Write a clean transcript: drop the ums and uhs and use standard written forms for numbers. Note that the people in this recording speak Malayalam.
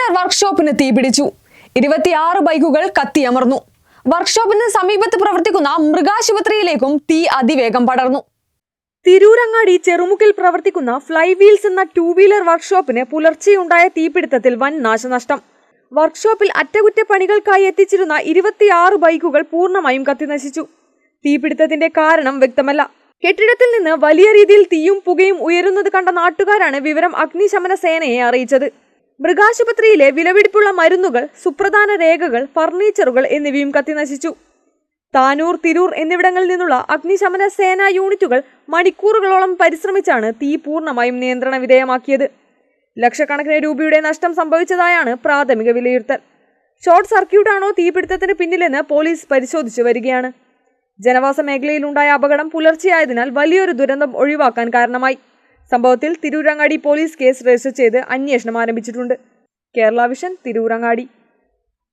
വീലർ വർക്ക്ഷോപ്പിന് തീപിടിച്ചു. 26 ബൈക്കുകൾ കത്തിയമർന്നു. വർക്ക്ഷോപ്പിന് സമീപത്ത് പ്രവർത്തിക്കുന്ന മൃഗാശുപത്രിയിലേക്കും തീ അതിവേഗം പടർന്നു. തിരൂരങ്ങാടി ചെറുമുക്കിൽ പ്രവർത്തിക്കുന്ന ഫ്ലൈ വീൽസ് എന്ന 2 വീലർ വർക്ക്ഷോപ്പിന് പുലർച്ചെയുണ്ടായ തീപിടുത്തത്തിൽ വൻ നാശനഷ്ടം. വർക്ക്ഷോപ്പിൽ അറ്റകുറ്റപ്പണികൾക്കായി എത്തിച്ചിരുന്ന 26 ബൈക്കുകൾ പൂർണ്ണമായും കത്തിനശിച്ചു. തീപിടുത്തത്തിന്റെ കാരണം വ്യക്തമല്ല. കെട്ടിടത്തിൽ നിന്ന് വലിയ രീതിയിൽ തീയും പുകയും ഉയരുന്നത് കണ്ട നാട്ടുകാരാണ് വിവരം അഗ്നിശമന സേനയെ അറിയിച്ചത്. മൃഗാശുപത്രിയിലെ വിലപിടിപ്പുള്ള മരുന്നുകൾ, സുപ്രധാന രേഖകൾ, ഫർണിച്ചറുകൾ എന്നിവയും കത്തിനശിച്ചു. താനൂർ, തിരൂർ എന്നിവിടങ്ങളിൽ നിന്നുള്ള അഗ്നിശമന സേനാ യൂണിറ്റുകൾ മണിക്കൂറുകളോളം പരിശ്രമിച്ചാണ് തീ പൂർണ്ണമായും നിയന്ത്രണ വിധേയമാക്കിയത്. ലക്ഷക്കണക്കിന് രൂപയുടെ നഷ്ടം സംഭവിച്ചതായാണ് പ്രാഥമിക വിലയിരുത്തൽ. ഷോർട്ട് സർക്യൂട്ടാണോ തീപിടുത്തത്തിന് പിന്നിലെന്ന് പോലീസ് പരിശോധിച്ചു വരികയാണ്. ജനവാസ മേഖലയിലുണ്ടായ അപകടം പുലർച്ചെയായതിനാൽ വലിയൊരു ദുരന്തം ഒഴിവാക്കാൻ കാരണമായി. സംഭവത്തിൽ തിരൂരങ്ങാടി പോലീസ് കേസ് രജിസ്റ്റർ ചെയ്ത് അന്വേഷണം ആരംഭിച്ചിട്ടുണ്ട്. കേരള വിഷൻ, തിരൂരങ്ങാടി.